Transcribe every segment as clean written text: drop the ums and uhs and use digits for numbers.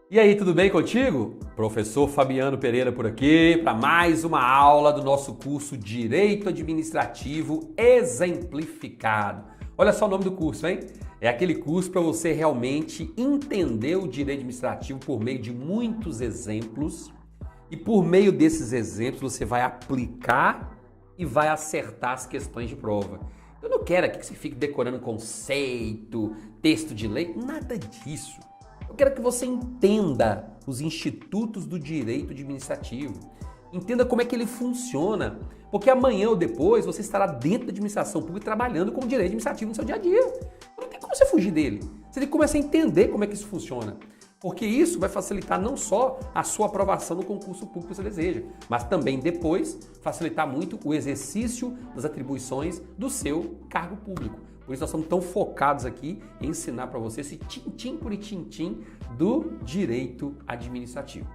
E aí, tudo bem contigo? Professor Fabiano Pereira por aqui para mais uma aula do nosso curso Direito Administrativo Exemplificado. Olha só o nome do curso, hein? É aquele curso para você realmente entender o direito administrativo por meio de muitos exemplos e por meio desses exemplos você vai aplicar e vai acertar as questões de prova. Eu não quero aqui que você fique decorando conceito, texto de lei, nada disso. Eu quero que você entenda os institutos do direito administrativo, entenda como é que ele funciona, porque amanhã ou depois você estará dentro da administração pública trabalhando com o direito administrativo no seu dia a dia. Não tem como você fugir dele. Você tem que começar a entender como é que isso funciona, porque isso vai facilitar não só a sua aprovação no concurso público que você deseja, mas também depois facilitar muito o exercício das atribuições do seu cargo público. Por isso nós estamos tão focados aqui em ensinar para você esse tintim por tintim do direito administrativo.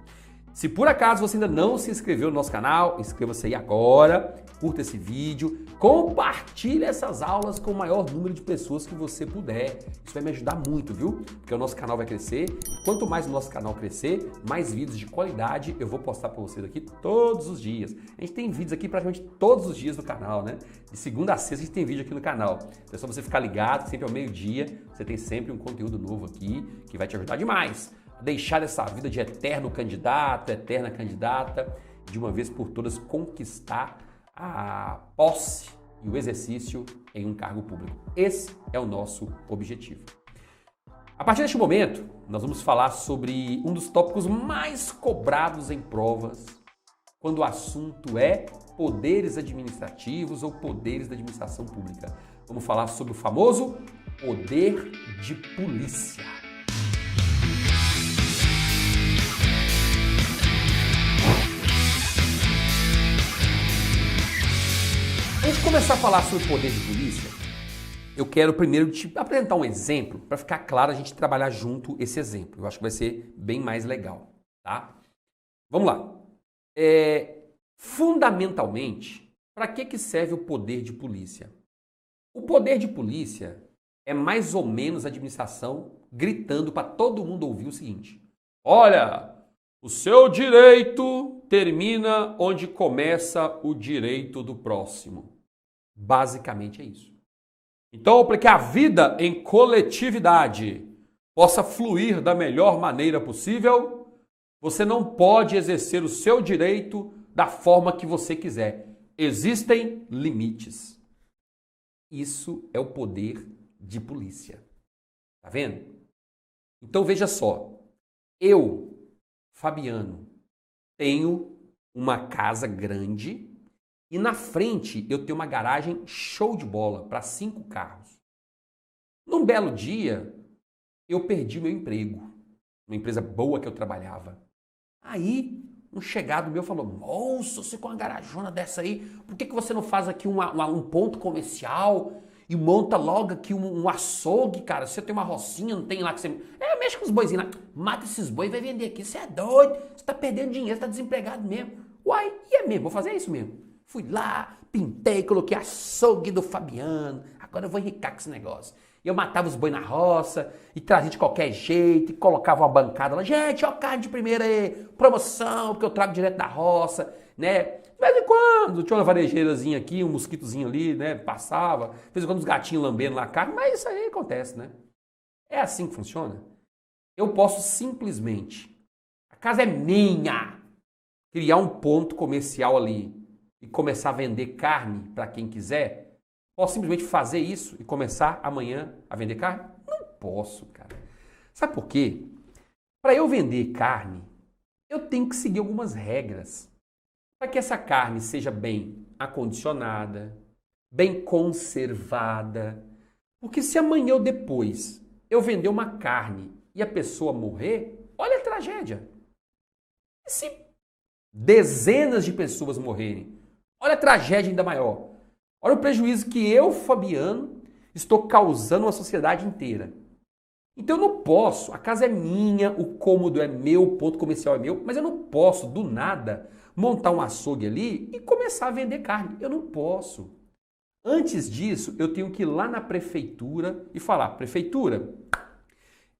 Se por acaso você ainda não se inscreveu no nosso canal, inscreva-se aí agora, curta esse vídeo, compartilhe essas aulas com o maior número de pessoas que você puder. Isso vai me ajudar muito, viu? Porque o nosso canal vai crescer. Quanto mais o nosso canal crescer, mais vídeos de qualidade eu vou postar para vocês aqui todos os dias. A gente tem vídeos aqui praticamente todos os dias no canal, né? De segunda a sexta a gente tem vídeo aqui no canal. Então é só você ficar ligado, sempre ao meio-dia, você tem sempre um conteúdo novo aqui que vai te ajudar demais. Deixar essa vida de eterno candidato, eterna candidata, de uma vez por todas conquistar a posse e o exercício em um cargo público. Esse é o nosso objetivo. A partir deste momento, nós vamos falar sobre um dos tópicos mais cobrados em provas, quando o assunto é poderes administrativos ou poderes da administração pública. Vamos falar sobre o famoso poder de polícia. Antes de começar a falar sobre o poder de polícia, eu quero primeiro te apresentar um exemplo para ficar claro a gente trabalhar junto esse exemplo. Eu acho que vai ser bem mais legal, tá? Vamos lá. Fundamentalmente, para que serve o poder de polícia? O poder de polícia é mais ou menos a administração gritando para todo mundo ouvir o seguinte: olha, o seu direito termina onde começa o direito do próximo. Basicamente é isso. Então, para que a vida em coletividade possa fluir da melhor maneira possível, você não pode exercer o seu direito da forma que você quiser. Existem limites. Isso é o poder de polícia. Tá vendo? Então veja só. Eu, Fabiano, tenho uma casa grande e na frente eu tenho uma garagem show de bola para 5 carros. Num belo dia, eu perdi meu emprego, uma empresa boa que eu trabalhava. Aí, um chegado meu falou: moço, você com uma garajona dessa aí, por que você não faz aqui um ponto comercial e monta logo aqui um açougue, cara? Você tem uma rocinha, não tem lá que você... mexe com os boizinhos lá. Mata esses bois e vai vender aqui. Você é doido, você tá perdendo dinheiro, você tá desempregado mesmo. Uai, e é mesmo, vou fazer isso mesmo. Fui lá, pintei, coloquei açougue do Fabiano. Agora eu vou enricar com esse negócio. Eu matava os boi na roça e trazia de qualquer jeito e colocava uma bancada lá. Gente, ó, carne de primeira aí, promoção, porque eu trago direto da roça, né? De vez em quando tinha uma varejeirazinha aqui, um mosquitozinho ali, né? Passava. De vez em quando os gatinhos lambendo lá a carne, mas isso aí acontece, né? É assim que funciona. Eu posso simplesmente, a casa é minha, criar um ponto comercial ali e começar a vender carne para quem quiser. Posso simplesmente fazer isso e começar amanhã a vender carne? Não posso, cara. Sabe por quê? Para eu vender carne, eu tenho que seguir algumas regras. Para que essa carne seja bem acondicionada, bem conservada. Porque se amanhã ou depois eu vender uma carne e a pessoa morrer, olha a tragédia. E se dezenas de pessoas morrerem? Olha a tragédia ainda maior. Olha o prejuízo que eu, Fabiano, estou causando à sociedade inteira. Então eu não posso, a casa é minha, o cômodo é meu, o ponto comercial é meu, mas eu não posso, do nada, montar um açougue ali e começar a vender carne. Eu não posso. Antes disso, eu tenho que ir lá na prefeitura e falar: prefeitura,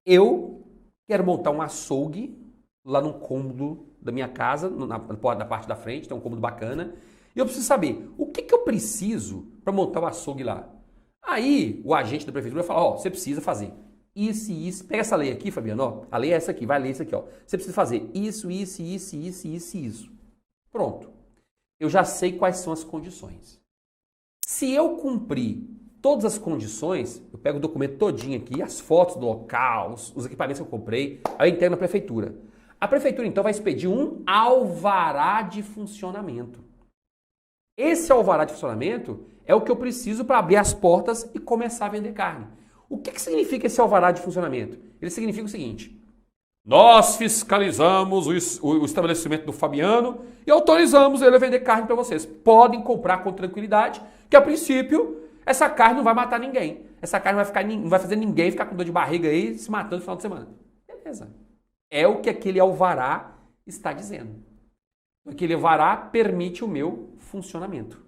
eu quero montar um açougue lá num cômodo da minha casa, na parte da frente, tem um cômodo bacana, e eu preciso saber o que eu preciso para montar o açougue lá. Aí o agente da prefeitura fala, ó, você precisa fazer isso e isso. Pega essa lei aqui, Fabiano, ó, a lei é essa aqui, vai ler isso aqui, ó. Você precisa fazer isso, isso, isso, isso, isso e isso. Pronto. Eu já sei quais são as condições. Se eu cumprir todas as condições, eu pego o documento todinho aqui, as fotos do local, os equipamentos que eu comprei, aí eu entrego na prefeitura. A prefeitura, então, vai expedir um alvará de funcionamento. Esse alvará de funcionamento é o que eu preciso para abrir as portas e começar a vender carne. O que significa esse alvará de funcionamento? Ele significa o seguinte: nós fiscalizamos o estabelecimento do Fabiano e autorizamos ele a vender carne para vocês. Podem comprar com tranquilidade, que a princípio essa carne não vai matar ninguém. Essa carne não vai fazer ninguém ficar com dor de barriga aí se matando no final de semana. Beleza. É o que aquele alvará está dizendo. Aquele alvará permite o meu funcionamento.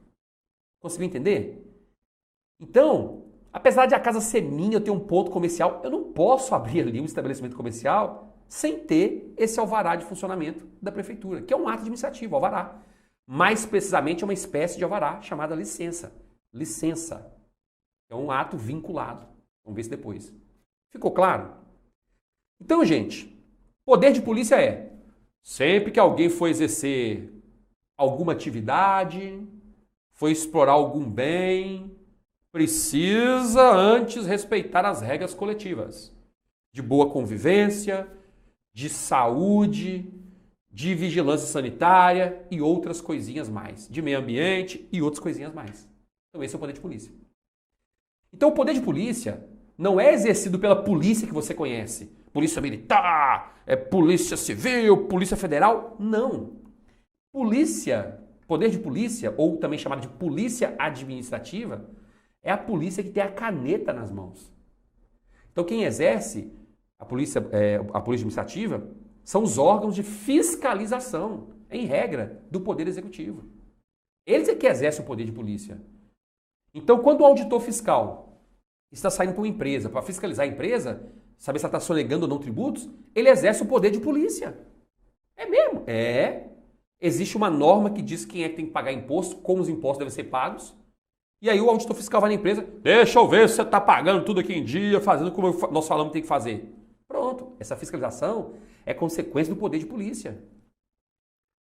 Conseguiu entender? Então, apesar de a casa ser minha, eu ter um ponto comercial, eu não posso abrir ali um estabelecimento comercial sem ter esse alvará de funcionamento da prefeitura, que é um ato administrativo, alvará. Mais precisamente é uma espécie de alvará chamada licença. Licença. É um ato vinculado. Vamos ver isso depois. Ficou claro? Então, gente, poder de polícia é sempre que alguém for exercer alguma atividade, for explorar algum bem, precisa antes respeitar as regras coletivas de boa convivência, de saúde, de vigilância sanitária e outras coisinhas mais, de meio ambiente e outras coisinhas mais. Então esse é o poder de polícia. Então o poder de polícia não é exercido pela polícia que você conhece. Polícia militar, polícia civil, polícia federal. Não. Polícia, poder de polícia, ou também chamado de polícia administrativa, é a polícia que tem a caneta nas mãos. Então quem exerce a polícia administrativa são os órgãos de fiscalização, em regra, do poder executivo. Eles é que exercem o poder de polícia. Então quando o auditor fiscal está saindo para uma empresa para fiscalizar a empresa, saber se ela está sonegando ou não tributos, ele exerce o poder de polícia. É mesmo? É. Existe uma norma que diz quem é que tem que pagar imposto, como os impostos devem ser pagos. E aí o auditor fiscal vai na empresa, deixa eu ver se você está pagando tudo aqui em dia, fazendo como nós falamos que tem que fazer. Pronto. Essa fiscalização é consequência do poder de polícia.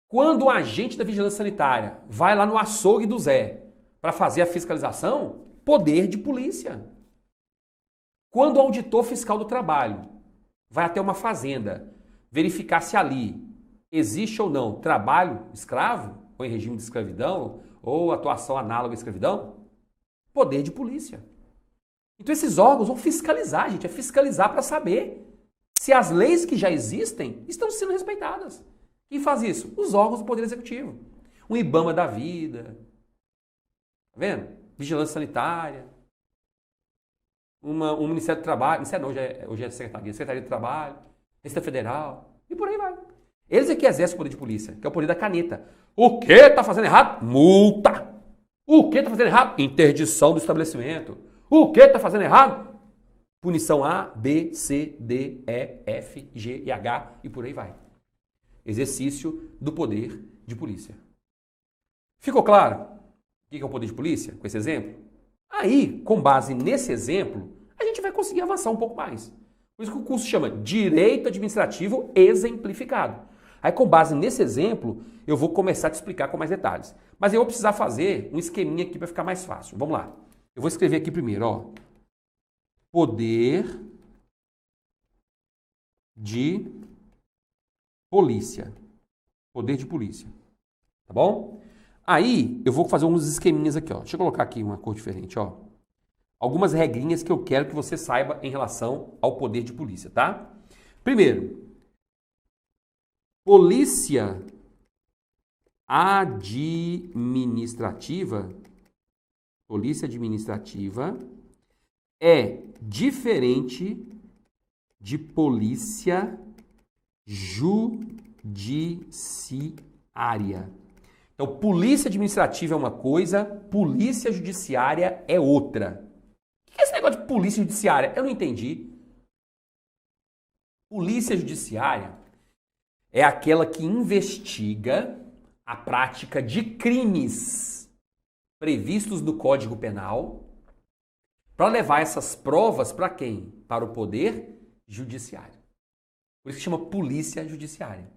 Quando o agente da vigilância sanitária vai lá no açougue do Zé para fazer a fiscalização, poder de polícia. Quando o auditor fiscal do trabalho vai até uma fazenda verificar se ali existe ou não trabalho escravo, ou em regime de escravidão, ou atuação análoga à escravidão, poder de polícia. Então esses órgãos vão fiscalizar, gente, é fiscalizar para saber se as leis que já existem estão sendo respeitadas. Quem faz isso? Os órgãos do Poder Executivo. O IBAMA da vida, tá vendo? Vigilância Sanitária, um Ministério do Trabalho, Ministério não, hoje é Secretaria do Trabalho, Receita Federal, e por aí vai. Eles é que exercem o poder de polícia, que é o poder da caneta. O que está fazendo errado? Multa. O que está fazendo errado? Interdição do estabelecimento. O que está fazendo errado? Punição A, B, C, D, E, F, G e H e por aí vai. Exercício do poder de polícia. Ficou claro o que é o poder de polícia com esse exemplo? Aí, com base nesse exemplo, a gente vai conseguir avançar um pouco mais. Por isso que o curso chama Direito Administrativo Exemplificado. Aí, com base nesse exemplo, eu vou começar a te explicar com mais detalhes. Mas eu vou precisar fazer um esqueminha aqui para ficar mais fácil. Vamos lá. Eu vou escrever aqui primeiro, ó. Poder de polícia. Poder de polícia. Tá bom? Aí, eu vou fazer uns esqueminhas aqui, ó. Deixa eu colocar aqui uma cor diferente, ó. Algumas regrinhas que eu quero que você saiba em relação ao poder de polícia, tá? Primeiro, polícia administrativa é diferente de polícia judiciária. Então, polícia administrativa é uma coisa, polícia judiciária é outra. O que é esse negócio de polícia judiciária? Eu não entendi. Polícia judiciária é aquela que investiga a prática de crimes previstos no Código Penal para levar essas provas para quem? Para o Poder Judiciário. Por isso que chama Polícia Judiciária.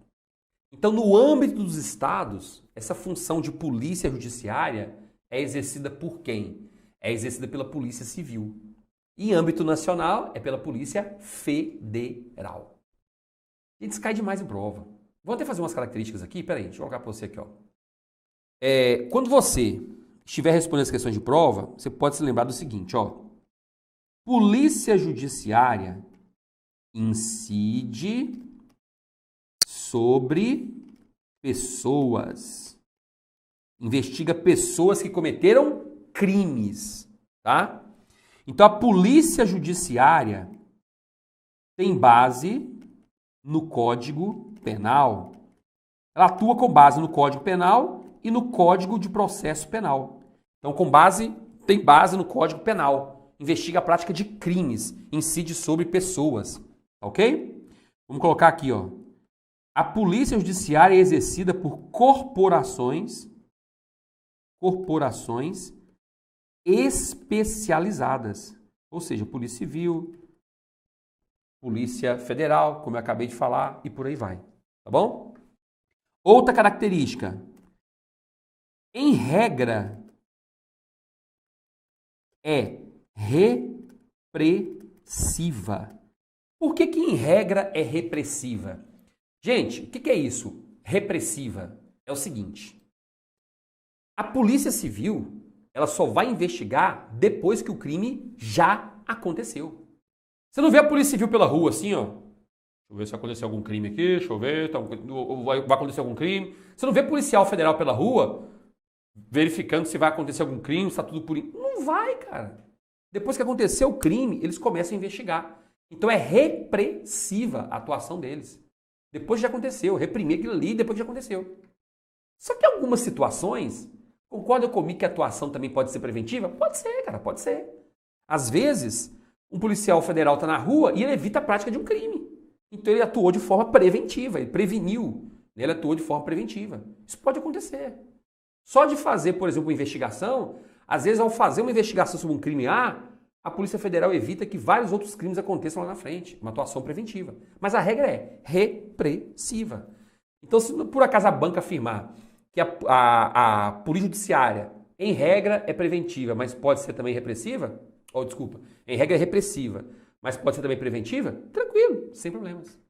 Então, no âmbito dos estados, essa função de polícia judiciária é exercida por quem? É exercida pela Polícia Civil. E em âmbito nacional, é pela Polícia Federal. A gente cai demais em prova. Vou até fazer umas características aqui. Peraí, deixa eu colocar para você aqui. Ó. Quando você estiver respondendo as questões de prova, você pode se lembrar do seguinte. Ó. Polícia Judiciária incide sobre pessoas. Investiga pessoas que cometeram crimes, tá? Então, a Polícia Judiciária tem base no Código Penal. Ela atua com base no Código Penal e no Código de Processo Penal. Então, tem base no Código Penal. Investiga a prática de crimes, incide sobre pessoas, ok? Vamos colocar aqui, ó. A Polícia Judiciária é exercida por corporações especializadas, ou seja, Polícia Civil, Polícia Federal, como eu acabei de falar, e por aí vai, tá bom? Outra característica, em regra, é repressiva. Por que em regra é repressiva? Gente, o que é isso? Repressiva é o seguinte, a Polícia Civil, ela só vai investigar depois que o crime já aconteceu. Você não vê a Polícia Civil pela rua assim, ó. Deixa eu ver se aconteceu algum crime aqui, deixa eu ver, vai acontecer algum crime. Você não vê policial federal pela rua verificando se vai acontecer algum crime, se está tudo por... Não vai, cara. Depois que aconteceu o crime, eles começam a investigar. Então é repressiva a atuação deles. Depois já aconteceu, reprimir aquilo ali depois que já aconteceu. Só que em algumas situações, concorda comigo que a atuação também pode ser preventiva? Pode ser, cara, pode ser. Às vezes, um policial federal está na rua e ele evita a prática de um crime. Então ele atuou de forma preventiva, ele preveniu, ele atuou de forma preventiva. Isso pode acontecer. Só de fazer, por exemplo, uma investigação, às vezes ao fazer uma investigação sobre um crime A, a Polícia Federal evita que vários outros crimes aconteçam lá na frente, uma atuação preventiva. Mas a regra é repressiva. Então, se por acaso a banca afirmar que a Polícia Judiciária, em regra, é preventiva, mas pode ser também repressiva, em regra é repressiva, mas pode ser também preventiva, tranquilo, sem problemas.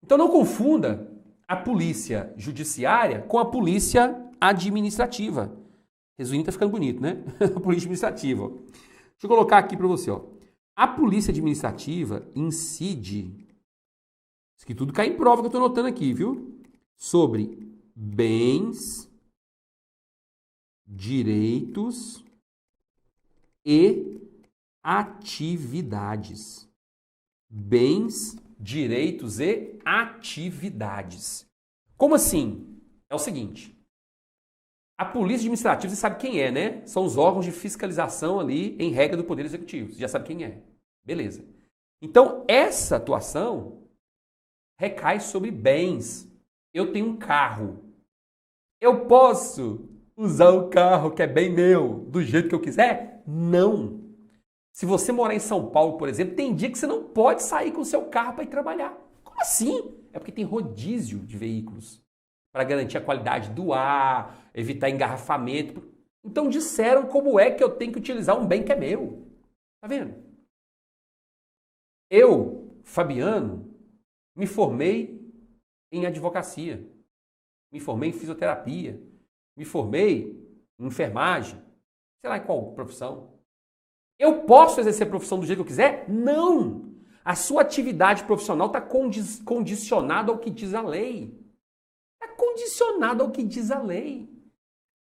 Então não confunda a Polícia Judiciária com a Polícia Administrativa. Resumindo, tá ficando bonito, né? A Polícia Administrativa. Deixa eu colocar aqui para você, ó. A Polícia Administrativa incide, isso aqui tudo cai em prova que eu estou anotando aqui, viu? Sobre bens, direitos e atividades. Bens, direitos e atividades. Como assim? É o seguinte, a Polícia Administrativa, você sabe quem é, né? São os órgãos de fiscalização ali, em regra, do Poder Executivo. Você já sabe quem é. Beleza. Então, essa atuação recai sobre bens. Eu tenho um carro. Eu posso usar o carro que é bem meu, do jeito que eu quiser? Não. Se você morar em São Paulo, por exemplo, tem dia que você não pode sair com o seu carro para ir trabalhar. Como assim? É porque tem rodízio de veículos para garantir a qualidade do ar, evitar engarrafamento. Então disseram como é que eu tenho que utilizar um bem que é meu. Tá vendo? Eu, Fabiano, me formei em advocacia, me formei em fisioterapia, me formei em enfermagem, sei lá em qual profissão. Eu posso exercer a profissão do jeito que eu quiser? Não! A sua atividade profissional está condicionada ao que diz a lei. Está condicionado ao que diz a lei.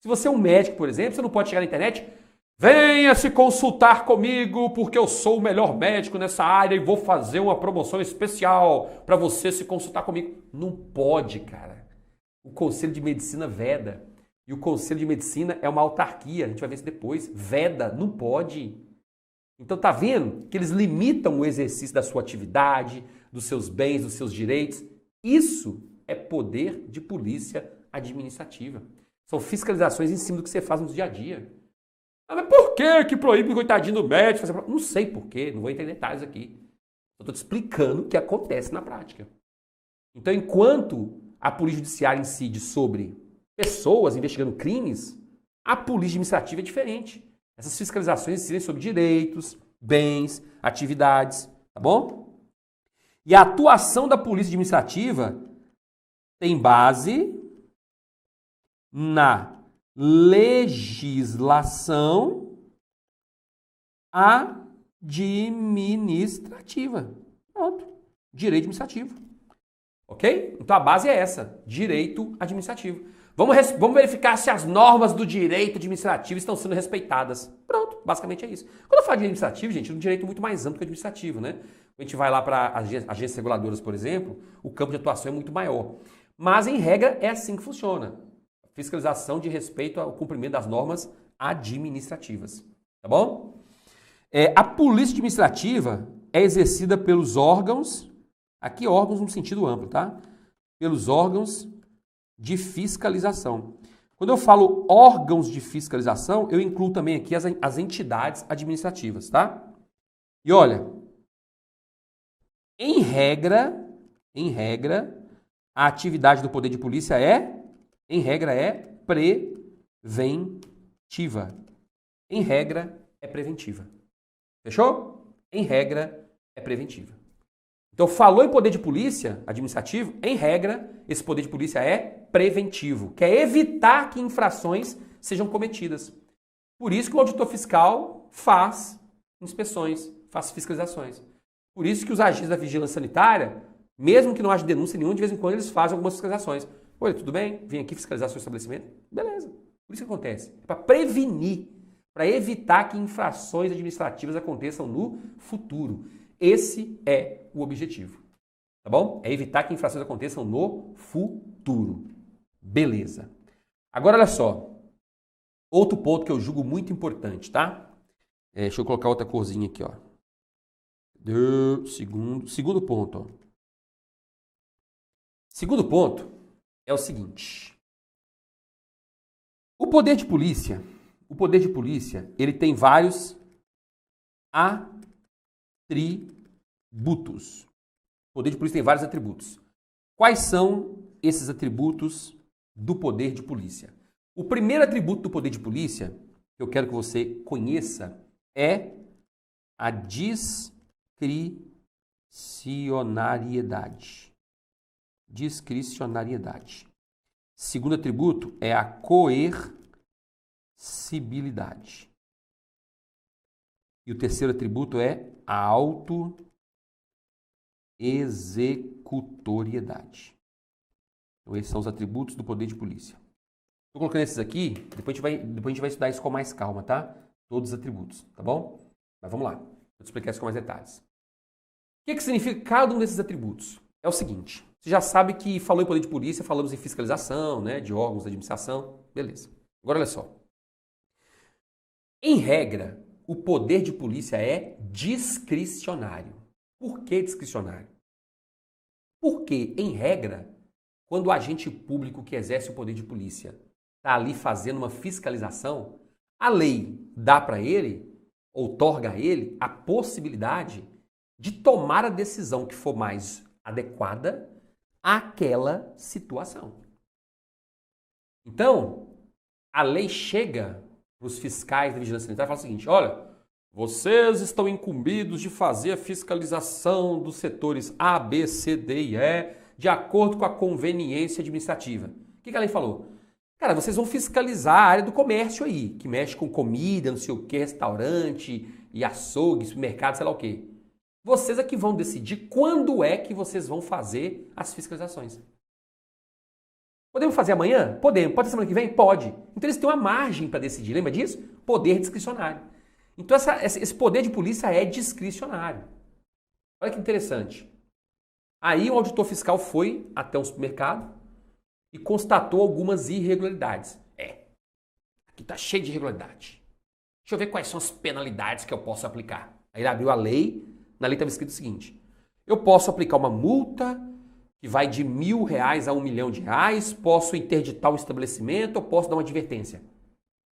Se você é um médico, por exemplo, você não pode chegar na internet, venha se consultar comigo porque eu sou o melhor médico nessa área e vou fazer uma promoção especial para você se consultar comigo. Não pode, cara. O Conselho de Medicina veda. E o Conselho de Medicina é uma autarquia, a gente vai ver isso depois. Veda, não pode. Então tá vendo que eles limitam o exercício da sua atividade, dos seus bens, dos seus direitos. Isso é poder de polícia administrativa. São fiscalizações em cima do que você faz no dia a dia. Ah, mas por que proíbe o coitadinho do médico fazer... Não sei por quê, não vou entrar em detalhes aqui. Eu estou te explicando o que acontece na prática. Então, enquanto a polícia judiciária incide sobre pessoas investigando crimes, a polícia administrativa é diferente. Essas fiscalizações incidem sobre direitos, bens, atividades, tá bom? E a atuação da polícia administrativa tem base na legislação administrativa. Pronto. Direito administrativo. Ok? Então a base é essa. Direito administrativo. Vamos verificar se as normas do direito administrativo estão sendo respeitadas. Pronto. Basicamente é isso. Quando eu falo de administrativo, gente, é um direito muito mais amplo que o administrativo, né? Quando a gente vai lá para agências reguladoras, por exemplo, o campo de atuação é muito maior. Mas, em regra, é assim que funciona. Fiscalização de respeito ao cumprimento das normas administrativas. Tá bom? A polícia administrativa é exercida pelos órgãos, aqui órgãos no sentido amplo, tá? Pelos órgãos de fiscalização. Quando eu falo órgãos de fiscalização, eu incluo também aqui as entidades administrativas, tá? E olha, em regra, a atividade do poder de polícia em regra, é preventiva. Em regra, é preventiva. Fechou? Em regra, é preventiva. Então, falou em poder de polícia administrativo, em regra, esse poder de polícia é preventivo, que é evitar que infrações sejam cometidas. Por isso que o auditor fiscal faz inspeções, faz fiscalizações. Por isso que os agentes da vigilância sanitária, mesmo que não haja denúncia nenhuma, de vez em quando eles fazem algumas fiscalizações. Oi, tudo bem? Vem aqui fiscalizar seu estabelecimento? Beleza. Por isso que acontece. É para prevenir, para evitar que infrações administrativas aconteçam no futuro. Esse é o objetivo. Tá bom? É evitar que infrações aconteçam no futuro. Beleza. Agora, olha só. Outro ponto que eu julgo muito importante, tá? Deixa eu colocar outra corzinha aqui, ó. Segundo ponto, ó. Segundo ponto é o seguinte. O poder de polícia, ele tem vários atributos. O poder de polícia tem vários atributos. Quais são esses atributos do poder de polícia? O primeiro atributo do poder de polícia, que eu quero que você conheça, é a discricionariedade. Segundo atributo é a coercibilidade. E o terceiro atributo é a autoexecutoriedade. Então, esses são os atributos do poder de polícia. Estou colocando esses aqui, depois a gente vai estudar isso com mais calma, tá? Todos os atributos, tá bom? Mas vamos lá, vou te explicar isso com mais detalhes. O que significa cada um desses atributos? É o seguinte, você já sabe que falou em poder de polícia, falamos em fiscalização, né, de órgãos da administração, beleza. Agora olha só. Em regra, o poder de polícia é discricionário. Por que discricionário? Porque, em regra, quando o agente público que exerce o poder de polícia está ali fazendo uma fiscalização, a lei dá para ele, outorga a ele, a possibilidade de tomar a decisão que for mais adequada àquela situação. Então, a lei chega para os fiscais da vigilância sanitária e fala o seguinte, olha, vocês estão incumbidos de fazer a fiscalização dos setores A, B, C, D e E de acordo com a conveniência administrativa. O que a lei falou? Cara, vocês vão fiscalizar a área do comércio aí, que mexe com comida, não sei o que, restaurante e açougue, supermercado, sei lá o quê. Vocês é que vão decidir quando é que vocês vão fazer as fiscalizações. Podemos fazer amanhã? Podemos. Pode ser semana que vem? Pode. Então eles têm uma margem para decidir. Lembra disso? Poder discricionário. Então esse poder de polícia é discricionário. Olha que interessante. Aí o auditor fiscal foi até um supermercado e constatou algumas irregularidades. Aqui está cheio de irregularidade. Deixa eu ver quais são as penalidades que eu posso aplicar. Aí ele abriu a lei, na lei estava escrito o seguinte, eu posso aplicar uma multa que vai de R$ 1.000 a R$ 1 milhão, posso interditar o estabelecimento ou posso dar uma advertência?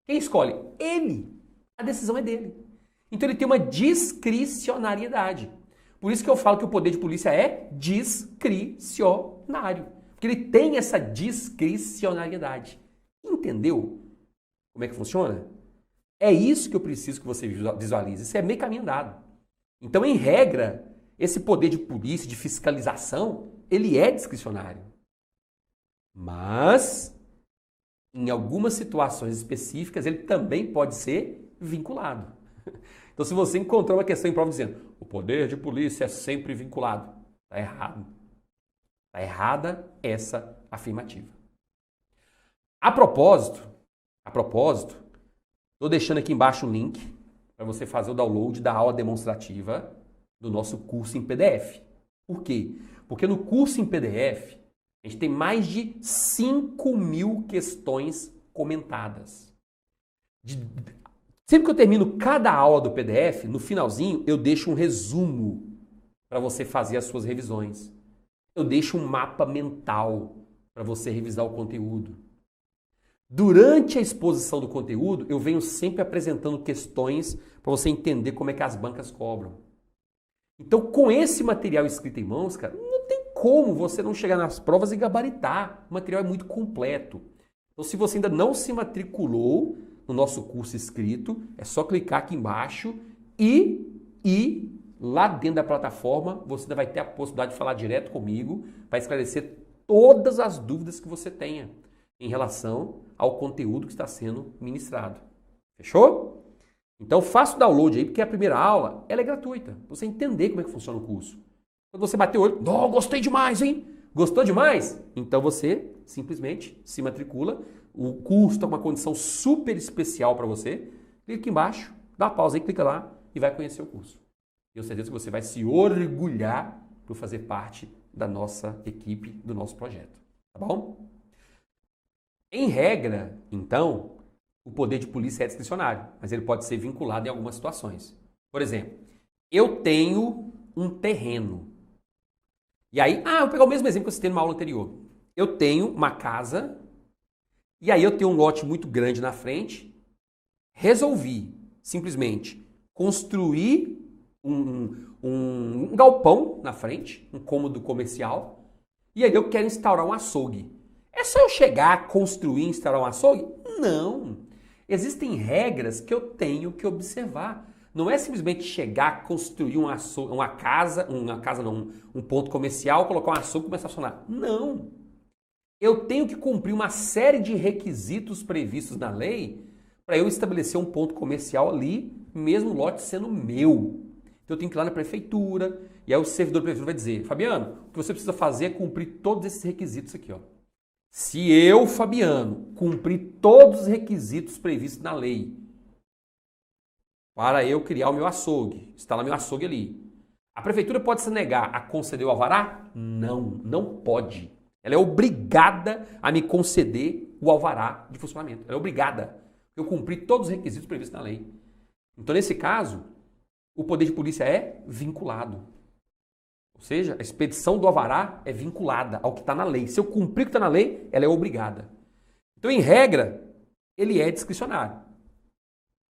Quem escolhe? Ele. A decisão é dele. Então ele tem uma discricionariedade. Por isso que eu falo que o poder de polícia é discricionário. Porque ele tem essa discricionariedade. Entendeu como é que funciona? É isso que eu preciso que você visualize. Isso é meio caminho andado. Então, em regra, esse poder de polícia, de fiscalização, ele é discricionário. Mas, em algumas situações específicas, ele também pode ser vinculado. Então, se você encontrou uma questão em prova dizendo o poder de polícia é sempre vinculado, está errado. Está errada essa afirmativa. A propósito, estou deixando aqui embaixo um link para você fazer o download da aula demonstrativa do nosso curso em PDF. Por quê? Porque no curso em PDF, a gente tem mais de 5.000 questões comentadas. Sempre que eu termino cada aula do PDF, no finalzinho, eu deixo um resumo para você fazer as suas revisões. Eu deixo um mapa mental para você revisar o conteúdo. Durante a exposição do conteúdo, eu venho sempre apresentando questões para você entender como é que as bancas cobram. Então, com esse material escrito em mãos, cara, não tem como você não chegar nas provas e gabaritar. O material é muito completo. Então, se você ainda não se matriculou no nosso curso escrito, é só clicar aqui embaixo e lá dentro da plataforma você ainda vai ter a possibilidade de falar direto comigo para esclarecer todas as dúvidas que você tenha em relação ao conteúdo que está sendo ministrado. Fechou? Então faça o download aí, porque a primeira aula ela é gratuita, para você entender como é que funciona o curso. Quando você bater o olho, oh, gostei demais, hein? Gostou demais? Então você simplesmente se matricula. O curso está com uma condição super especial para você. Clica aqui embaixo, dá uma pausa aí, clica lá e vai conhecer o curso. Tenho certeza que você vai se orgulhar por fazer parte da nossa equipe, do nosso projeto. Tá bom? Em regra, então, o poder de polícia é discricionário, mas ele pode ser vinculado em algumas situações. Por exemplo, eu tenho um terreno. E aí, eu vou pegar o mesmo exemplo que eu citei numa aula anterior. Eu tenho uma casa, e aí eu tenho um lote muito grande na frente, resolvi simplesmente construir um galpão na frente, um cômodo comercial, e aí eu quero instaurar um açougue. É só eu chegar, construir, instaurar um açougue? Não. Existem regras que eu tenho que observar. Não é simplesmente chegar, construir um ponto comercial, colocar um açougue e começar a funcionar. Não. Eu tenho que cumprir uma série de requisitos previstos na lei para eu estabelecer um ponto comercial ali, mesmo o lote sendo meu. Então eu tenho que ir lá na prefeitura, e aí o servidor da prefeitura vai dizer, Fabiano, o que você precisa fazer é cumprir todos esses requisitos aqui, ó. Se eu, Fabiano, cumprir todos os requisitos previstos na lei para eu criar o meu açougue, instalar meu açougue ali, a prefeitura pode se negar a conceder o alvará? Não, não pode. Ela é obrigada a me conceder o alvará de funcionamento. Ela é obrigada. Eu cumpri todos os requisitos previstos na lei. Então, nesse caso, o poder de polícia é vinculado. Ou seja, a expedição do alvará é vinculada ao que está na lei. Se eu cumprir o que está na lei, ela é obrigada. Então, em regra, ele é discricionário.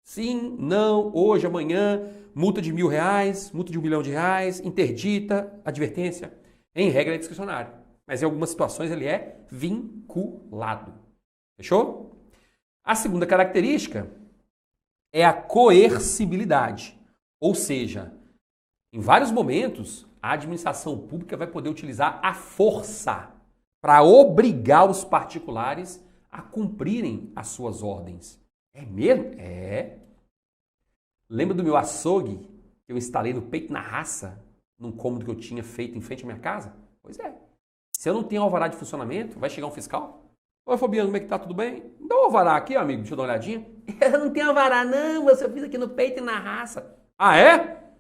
Sim, não, hoje, amanhã, multa de R$ 1.000, multa de R$ 1 milhão, interdita, advertência. Em regra, é discricionário. Mas em algumas situações ele é vinculado. Fechou? A segunda característica é a coercibilidade. Ou seja, em vários momentos, a administração pública vai poder utilizar a força para obrigar os particulares a cumprirem as suas ordens. É mesmo? É. Lembra do meu açougue que eu instalei no peito na raça, num cômodo que eu tinha feito em frente à minha casa? Pois é. Se eu não tenho alvará de funcionamento, vai chegar um fiscal? Oi, Fabiano, como é que tá? Tudo bem? Dá um alvará aqui, amigo, deixa eu dar uma olhadinha. Eu não tenho alvará, não, você fiz aqui no peito e na raça. Ah, é?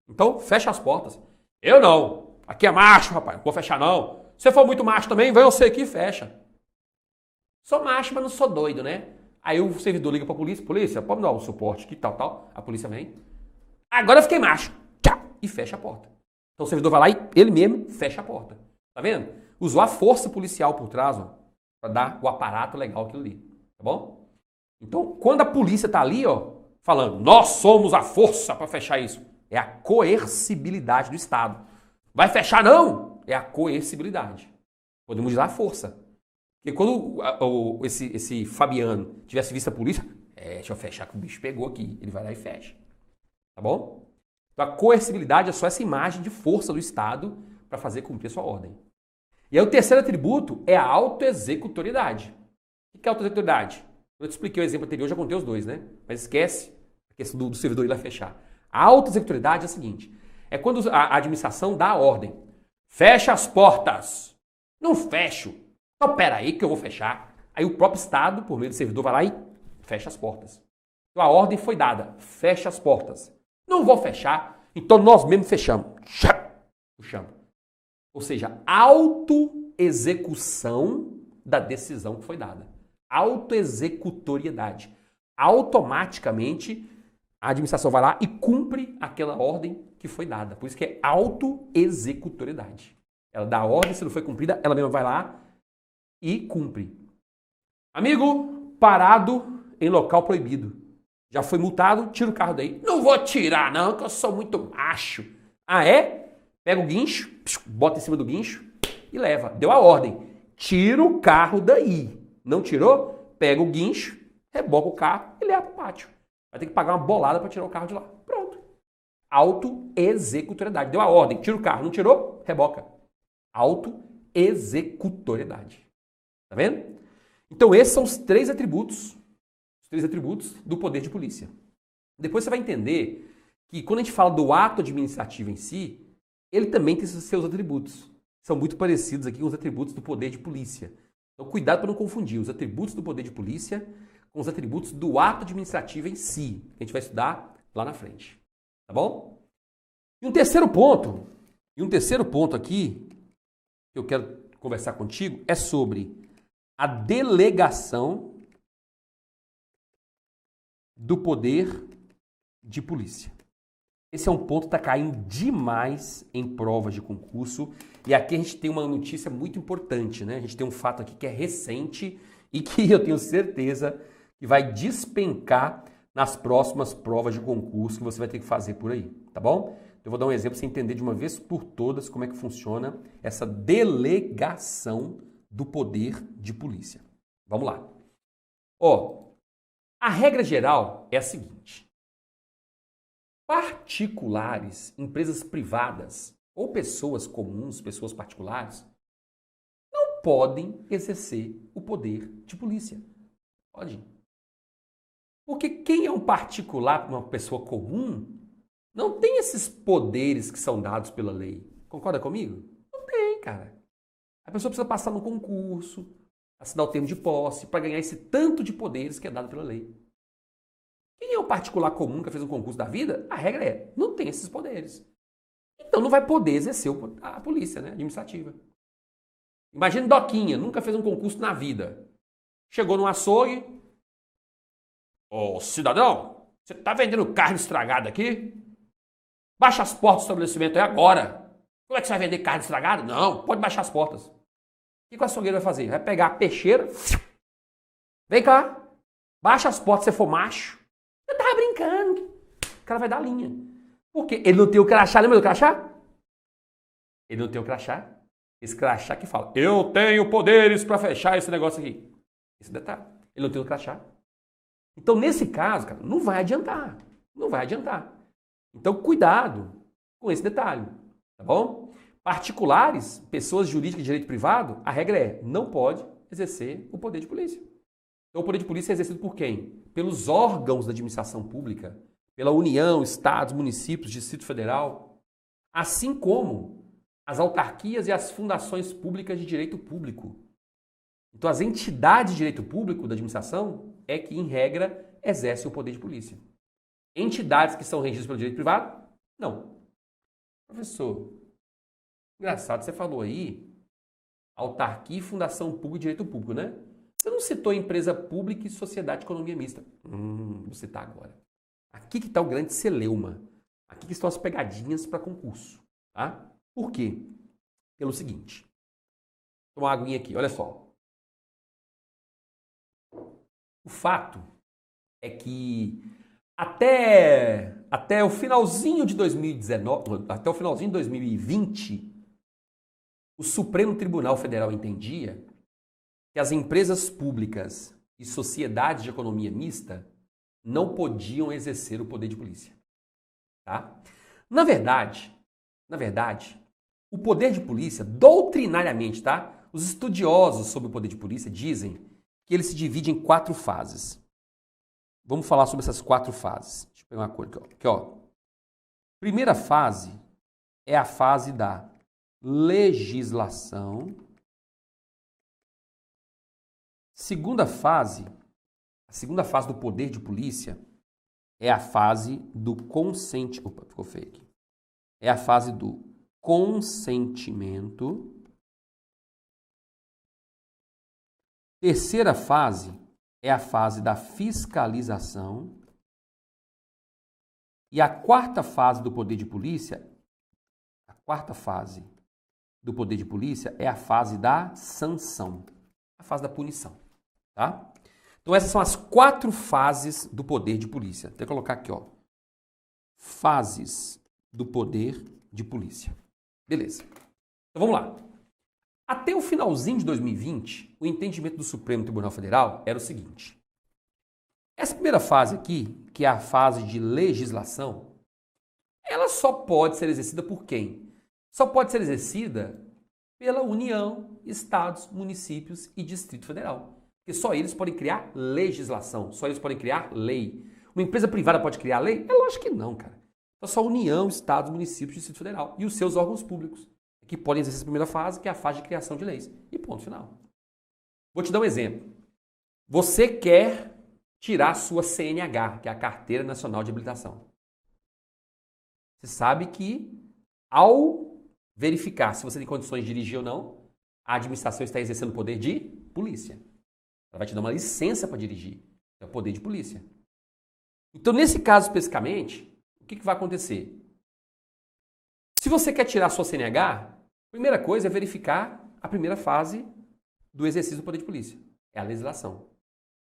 Então, fecha as portas. Eu não. Aqui é macho, rapaz, não vou fechar não. Se você for muito macho também, vem você aqui e fecha. Sou macho, mas não sou doido, né? Aí o servidor liga pra polícia. Polícia, pode me dar um suporte aqui, tal. A polícia vem. Agora eu fiquei macho. Tchau. E fecha a porta. Então o servidor vai lá e ele mesmo fecha a porta. Tá vendo? Usou a força policial por trás, ó, para dar o aparato legal aquilo ali, tá bom? Então, quando a polícia tá ali, ó, falando, nós somos a força para fechar isso, é a coercibilidade do Estado. Vai fechar não? É a coercibilidade. Podemos usar a força. Porque quando esse Fabiano tivesse visto a polícia, deixa eu fechar que o bicho pegou aqui. Ele vai lá e fecha. Tá bom? Então a coercibilidade é só essa imagem de força do Estado para fazer cumprir a sua ordem. E aí o terceiro atributo é a autoexecutoriedade. O que é autoexecutoriedade? Eu te expliquei o exemplo anterior, já contei os dois, né? Mas esquece a questão do servidor ir lá fechar. A autoexecutoriedade é a seguinte, é quando a administração dá a ordem. Fecha as portas. Não fecho. Então, peraí que eu vou fechar. Aí o próprio Estado, por meio do servidor, vai lá e fecha as portas. Então a ordem foi dada. Fecha as portas. Não vou fechar. Então nós mesmos fechamos. Puxamos. Ou seja, autoexecução da decisão que foi dada. Autoexecutoriedade. Automaticamente a administração vai lá e cumpre aquela ordem que foi dada. Por isso que é autoexecutoriedade. Ela dá a ordem, se não foi cumprida, ela mesma vai lá e cumpre. Amigo, parado em local proibido. Já foi multado, tira o carro daí. Não vou tirar não, que eu sou muito macho. Ah, é? Pega o guincho, bota em cima do guincho e leva. Deu a ordem. Tira o carro daí. Não tirou? Pega o guincho, reboca o carro e leva para o pátio. Vai ter que pagar uma bolada para tirar o carro de lá. Pronto. Autoexecutoriedade. Deu a ordem, tira o carro. Não tirou? Reboca. Autoexecutoriedade. Tá vendo? Então esses são os três atributos do poder de polícia. Depois você vai entender que quando a gente fala do ato administrativo em si, ele também tem seus atributos. São muito parecidos aqui com os atributos do poder de polícia. Então cuidado para não confundir os atributos do poder de polícia com os atributos do ato administrativo em si, que a gente vai estudar lá na frente. Tá bom? E um terceiro ponto aqui que eu quero conversar contigo é sobre a delegação do poder de polícia. Esse é um ponto que está caindo demais em provas de concurso. E aqui a gente tem uma notícia muito importante, né? A gente tem um fato aqui que é recente e que eu tenho certeza que vai despencar nas próximas provas de concurso que você vai ter que fazer por aí, tá bom? Eu vou dar um exemplo para você entender de uma vez por todas como é que funciona essa delegação do poder de polícia. Vamos lá. A regra geral é a seguinte. Particulares, empresas privadas ou pessoas comuns, pessoas particulares, não podem exercer o poder de polícia. Pode. Porque quem é um particular, uma pessoa comum, não tem esses poderes que são dados pela lei. Concorda comigo? Não tem, cara. A pessoa precisa passar no concurso, assinar o termo de posse, para ganhar esse tanto de poderes que é dado pela lei. Quem é o particular comum que fez um concurso da vida? A regra é, não tem esses poderes. Então não vai poder exercer a polícia, né, administrativa. Imagina Doquinha, nunca fez um concurso na vida. Chegou no açougue. Ô, cidadão, você tá vendendo carne estragada aqui? Baixa as portas do estabelecimento aí agora. Como é que você vai vender carne estragada? Não, pode baixar as portas. O que o açougueiro vai fazer? Vai pegar a peixeira. Vem cá. Baixa as portas se você for macho. Eu tava brincando. O cara vai dar linha. Por quê? Ele não tem o crachá. Lembra do crachá? Ele não tem o crachá. Esse crachá que fala, eu tenho poderes para fechar esse negócio aqui. Esse detalhe. Ele não tem o crachá. Então, nesse caso, cara, não vai adiantar. Não vai adiantar. Então, cuidado com esse detalhe. Tá bom? Particulares, pessoas jurídicas de direito privado, a regra é, não pode exercer o poder de polícia. Então, o poder de polícia é exercido por quem? Pelos órgãos da administração pública, pela União, Estados, municípios, Distrito Federal, assim como as autarquias e as fundações públicas de direito público. Então, as entidades de direito público da administração é que, em regra, exercem o poder de polícia. Entidades que são regidas pelo direito privado, não. Professor, engraçado, você falou aí, autarquia e fundação pública de direito público, né? Você não citou empresa pública e sociedade de economia mista. Vou citar agora. Aqui que está o grande celeuma. Aqui que estão as pegadinhas para concurso. Tá? Por quê? Pelo seguinte. Tomar uma aguinha aqui, olha só. O fato é que até o finalzinho de 2019, até o finalzinho de 2020, o Supremo Tribunal Federal entendia que as empresas públicas e sociedades de economia mista não podiam exercer o poder de polícia. Tá? Na verdade, o poder de polícia, doutrinariamente, tá? Os estudiosos sobre o poder de polícia dizem que ele se divide em 4 fases. Vamos falar sobre essas 4 fases. Deixa eu pegar uma cor aqui, ó. Primeira fase é a fase da legislação. A segunda fase do poder de polícia é a fase do consentimento. Opa, ficou feio aqui. É a fase do consentimento. Terceira fase é a fase da fiscalização. E a quarta fase do poder de polícia, é a fase da sanção, a fase da punição, tá? Então essas são as 4 fases do poder de polícia. Vou colocar aqui, ó. Fases do poder de polícia. Beleza. Então vamos lá. Até o finalzinho de 2020, o entendimento do Supremo Tribunal Federal era o seguinte. Essa primeira fase aqui, que é a fase de legislação, ela só pode ser exercida por quem? Só pode ser exercida pela União, Estados, municípios e Distrito Federal. Porque só eles podem criar legislação, só eles podem criar lei. Uma empresa privada pode criar lei? É lógico que não, cara. Então só União, Estados, municípios e Distrito Federal e os seus órgãos públicos, que podem exercer essa primeira fase, que é a fase de criação de leis. E ponto final. Vou te dar um exemplo. Você quer tirar a sua CNH, que é a Carteira Nacional de Habilitação. Você sabe que, ao verificar se você tem condições de dirigir ou não, a administração está exercendo o poder de polícia. Ela vai te dar uma licença para dirigir. É o poder de polícia. Então, nesse caso especificamente, o que vai acontecer? Se você quer tirar a sua CNH, a primeira coisa é verificar a primeira fase do exercício do poder de polícia. É a legislação.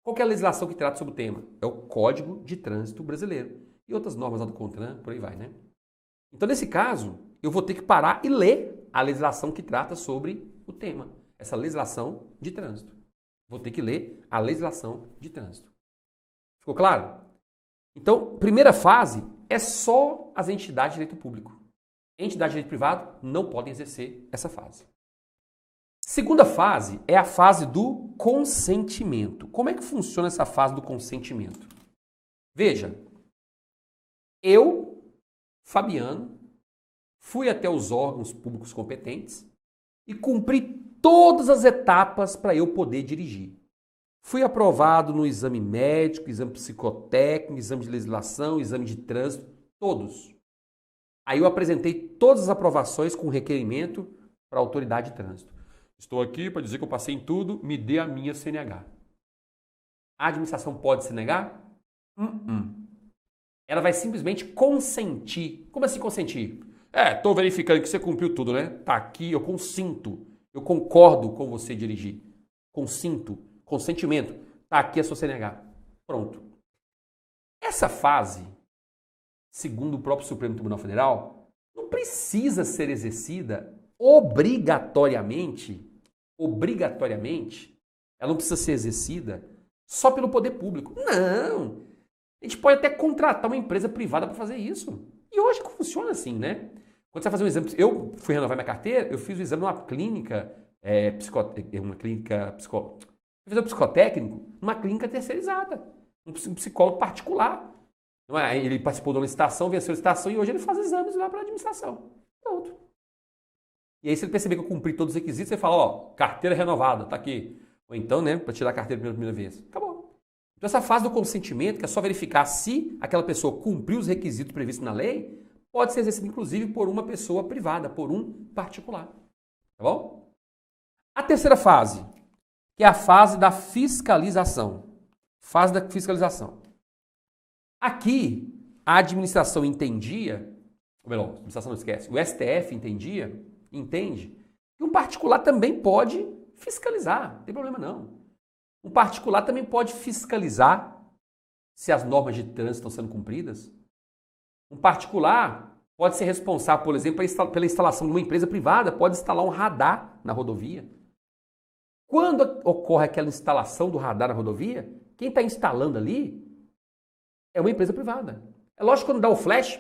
Qual que é a legislação que trata sobre o tema? É o Código de Trânsito Brasileiro. E outras normas lá do CONTRAN, por aí vai, né? Então, nesse caso, eu vou ter que parar e ler a legislação que trata sobre o tema. Essa legislação de trânsito. Vou ter que ler a legislação de trânsito. Ficou claro? Então, primeira fase é só as entidades de direito público. Entidades de direito privado não podem exercer essa fase. Segunda fase é a fase do consentimento. Como é que funciona essa fase do consentimento? Veja, eu, Fabiano, fui até os órgãos públicos competentes e cumpri todas as etapas para eu poder dirigir. Fui aprovado no exame médico, exame psicotécnico, exame de legislação, exame de trânsito, todos. Aí eu apresentei todas as aprovações com requerimento para a autoridade de trânsito. Estou aqui para dizer que eu passei em tudo, me dê a minha CNH. A administração pode se negar? Ela vai simplesmente consentir. Como assim consentir? Estou verificando que você cumpriu tudo, né? Tá aqui, eu consinto. Eu concordo com você dirigir. Consinto. Consentimento. Tá aqui a sua CNH. Pronto. Essa fase, segundo o próprio Supremo Tribunal Federal, não precisa ser exercida obrigatoriamente, ela não precisa ser exercida só pelo poder público. Não! A gente pode até contratar uma empresa privada para fazer isso. E hoje funciona assim, né? Quando você vai fazer um exame, eu fui renovar minha carteira, eu fiz o exame numa clínica, fiz um psicotécnico, numa clínica terceirizada, um psicólogo particular. Ele participou da licitação, venceu a licitação e hoje ele faz exames lá para a administração. Pronto. E aí, se ele perceber que eu cumpri todos os requisitos, você fala, ó, carteira renovada, tá aqui. Ou então, né, para tirar a carteira pela primeira vez. Acabou. Então, essa fase do consentimento, que é só verificar se aquela pessoa cumpriu os requisitos previstos na lei, pode ser exercida, inclusive, por uma pessoa privada, por um particular. Tá bom? A terceira fase, que é a fase da fiscalização. Fase da fiscalização. Aqui, a administração entendia, ou melhor, a administração não esquece, o STF entende que E um particular também pode fiscalizar, não tem problema não. Um particular também pode fiscalizar se as normas de trânsito estão sendo cumpridas. Um particular pode ser responsável, por exemplo, pela instalação de uma empresa privada, pode instalar um radar na rodovia. Quando ocorre aquela instalação do radar na rodovia, quem está instalando ali é uma empresa privada. É lógico que quando dá o flash,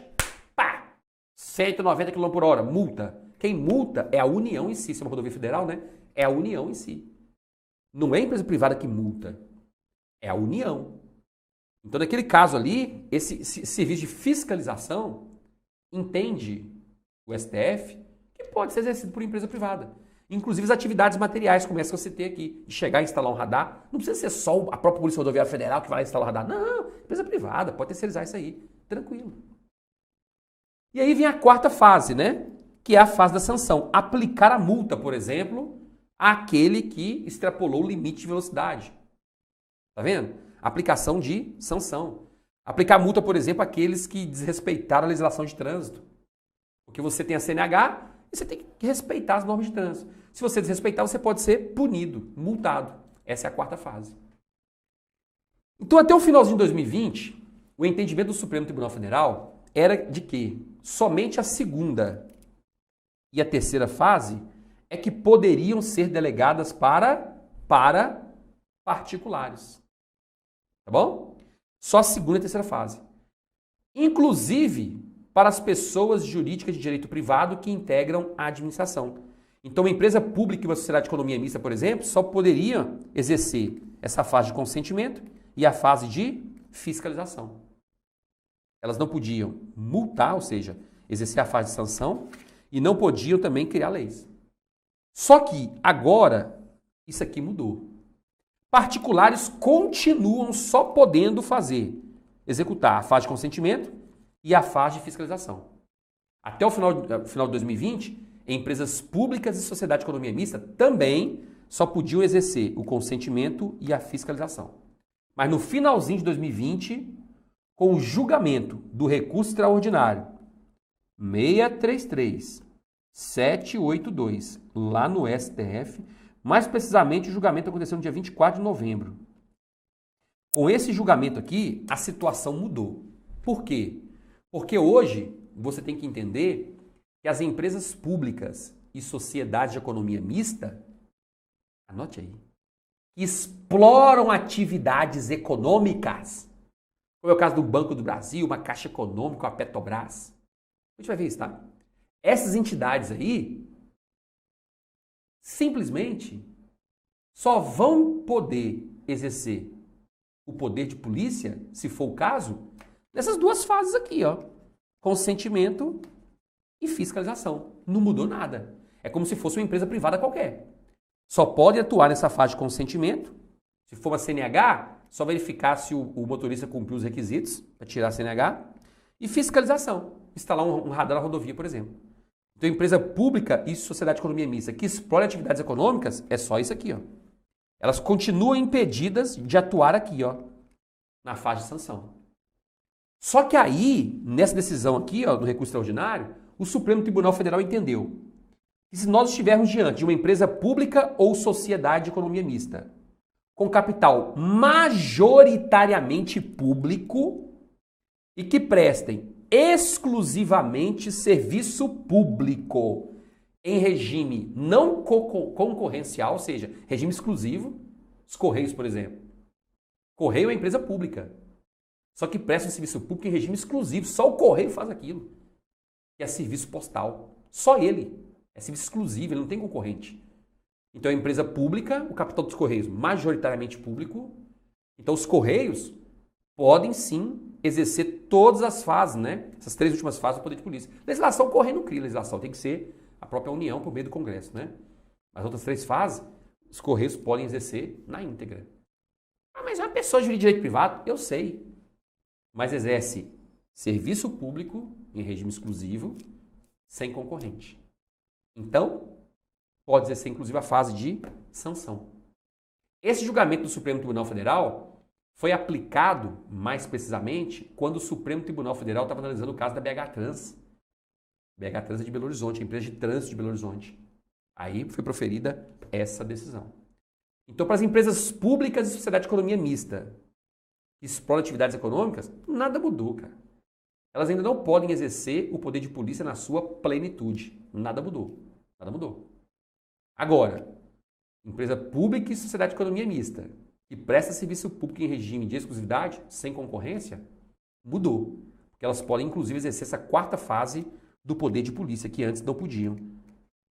pá, 190 km por hora, multa. Quem multa é a União em si, se é uma rodovia federal, né? É a União em si. Não é a empresa privada que multa, é a União. Então, naquele caso ali, esse serviço de fiscalização entende o STF que pode ser exercido por empresa privada. Inclusive as atividades materiais, como essa que eu citei aqui, de chegar a instalar um radar. Não precisa ser só a própria Polícia Rodoviária Federal que vai lá instalar o radar. Não, empresa privada, pode terceirizar isso aí, tranquilo. E aí vem a quarta fase, né? Que é a fase da sanção. Aplicar a multa, por exemplo, àquele que extrapolou o limite de velocidade. Tá vendo? Aplicação de sanção. Aplicar multa, por exemplo, àqueles que desrespeitaram a legislação de trânsito. Porque você tem a CNH e você tem que respeitar as normas de trânsito. Se você desrespeitar, você pode ser punido, multado. Essa é a quarta fase. Então, até o finalzinho de 2020, o entendimento do Supremo Tribunal Federal era de que somente a segunda e a terceira fase é que poderiam ser delegadas para particulares. Tá bom? Só a segunda e a terceira fase. Inclusive para as pessoas jurídicas de direito privado que integram a administração. Então, uma empresa pública e uma sociedade de economia mista, por exemplo, só poderiam exercer essa fase de consentimento e a fase de fiscalização. Elas não podiam multar, ou seja, exercer a fase de sanção, e não podiam também criar leis. Só que agora, isso aqui mudou. Particulares continuam só podendo executar a fase de consentimento e a fase de fiscalização. Até o final de 2020, empresas públicas e sociedade de economia mista também só podiam exercer o consentimento e a fiscalização. Mas no finalzinho de 2020, com o julgamento do recurso extraordinário 633-782 lá no STF, mais precisamente o julgamento aconteceu no dia 24 de novembro. Com esse julgamento aqui, a situação mudou. Por quê? Porque hoje você tem que entender que as empresas públicas e sociedades de economia mista, anote aí, exploram atividades econômicas, como é o caso do Banco do Brasil, uma Caixa Econômica, a Petrobras. A gente vai ver isso, tá? Essas entidades aí simplesmente só vão poder exercer o poder de polícia, se for o caso, nessas duas fases aqui, ó. Consentimento e fiscalização. Não mudou nada. É como se fosse uma empresa privada qualquer. Só pode atuar nessa fase de consentimento. Se for uma CNH, só verificar se o motorista cumpriu os requisitos para tirar a CNH. E fiscalização. Instalar um radar na rodovia, por exemplo. Então, empresa pública e sociedade de economia mista que explora atividades econômicas, é só isso aqui, ó. Elas continuam impedidas de atuar aqui, ó, na fase de sanção. Só que aí, nessa decisão aqui, ó, do recurso extraordinário, o Supremo Tribunal Federal entendeu que se nós estivermos diante de uma empresa pública ou sociedade de economia mista, com capital majoritariamente público e que prestem exclusivamente serviço público em regime não concorrencial, ou seja, regime exclusivo, os Correios, por exemplo. Correio é empresa pública, só que presta um serviço público em regime exclusivo, só o Correio faz aquilo, que é serviço postal. Só ele é serviço exclusivo, ele não tem concorrente. Então é empresa pública, o capital dos Correios majoritariamente público, então os Correios podem sim exercer todas as fases, né? Essas três últimas fases do poder de polícia. Legislação Correio não cria legislação, tem que ser a própria União por meio do Congresso, né? As outras três fases, os Correios podem exercer na íntegra. Ah, mas é uma pessoa de direito privado? Eu sei. Mas exerce serviço público em regime exclusivo, sem concorrente. Então, pode exercer inclusive a fase de sanção. Esse julgamento do Supremo Tribunal Federal foi aplicado, mais precisamente, quando o Supremo Tribunal Federal estava analisando o caso da BH Trans. BH Trans é de Belo Horizonte, a empresa de trânsito de Belo Horizonte. Aí foi proferida essa decisão. Então, para as empresas públicas e sociedade de economia mista que exploram atividades econômicas, nada mudou, cara. Elas ainda não podem exercer o poder de polícia na sua plenitude. Nada mudou. Nada mudou. Agora, empresa pública e sociedade de economia mista que presta serviço público em regime de exclusividade, sem concorrência, mudou. Porque elas podem, inclusive, exercer essa quarta fase do poder de polícia, que antes não podiam.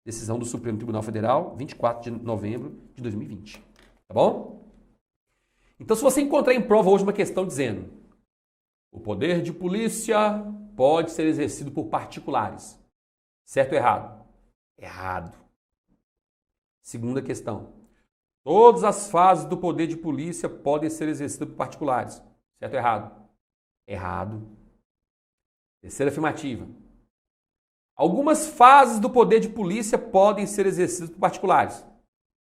Decisão do Supremo Tribunal Federal, 24 de novembro de 2020. Tá bom? Então, se você encontrar em prova hoje uma questão dizendo o poder de polícia pode ser exercido por particulares, certo ou errado? Errado. Segunda questão. Todas as fases do poder de polícia podem ser exercidas por particulares, certo ou errado? Errado. Terceira afirmativa. Algumas fases do poder de polícia podem ser exercidas por particulares.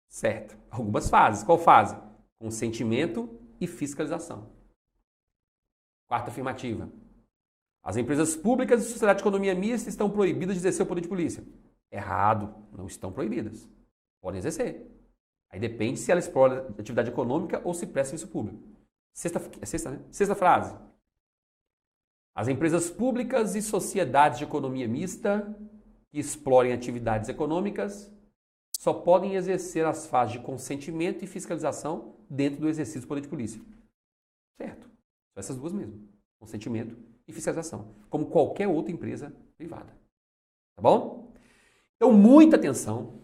Certo. Algumas fases. Qual fase? Consentimento e fiscalização. Quarta afirmativa. As empresas públicas e sociedade de economia mista estão proibidas de exercer o poder de polícia. Errado. Não estão proibidas. Podem exercer. Aí depende se ela explora atividade econômica ou se presta serviço público. Sexta frase. As empresas públicas e sociedades de economia mista que explorem atividades econômicas só podem exercer as fases de consentimento e fiscalização dentro do exercício do poder de polícia. Certo. São essas duas mesmo. Consentimento e fiscalização. Como qualquer outra empresa privada. Tá bom? Então, muita atenção,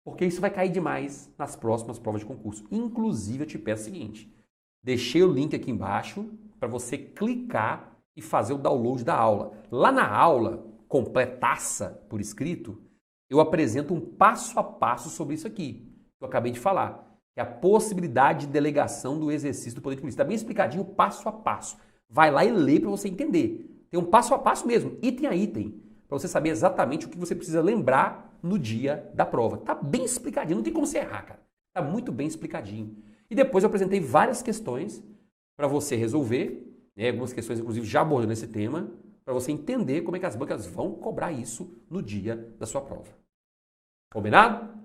porque isso vai cair demais nas próximas provas de concurso. Inclusive, eu te peço o seguinte. Deixei o link aqui embaixo para você clicar e fazer o download da aula. Lá na aula, completaça por escrito, eu apresento um passo a passo sobre isso aqui, que eu acabei de falar, que é a possibilidade de delegação do exercício do poder de polícia. Está bem explicadinho, passo a passo. Vai lá e lê para você entender. Tem um passo a passo mesmo, item a item, para você saber exatamente o que você precisa lembrar no dia da prova. Tá bem explicadinho, não tem como você errar, cara. Tá muito bem explicadinho. E depois eu apresentei várias questões para você resolver, né? Algumas questões, inclusive, já abordando esse tema, para você entender como é que as bancas vão cobrar isso no dia da sua prova. Combinado?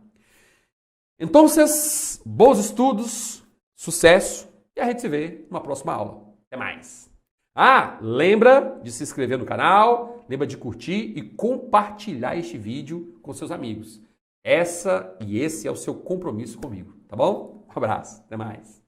Então, vocês, bons estudos, sucesso, e a gente se vê numa próxima aula. Até mais! Ah, lembra de se inscrever no canal, lembra de curtir e compartilhar este vídeo com seus amigos. Esse é o seu compromisso comigo, tá bom? Um abraço, até mais!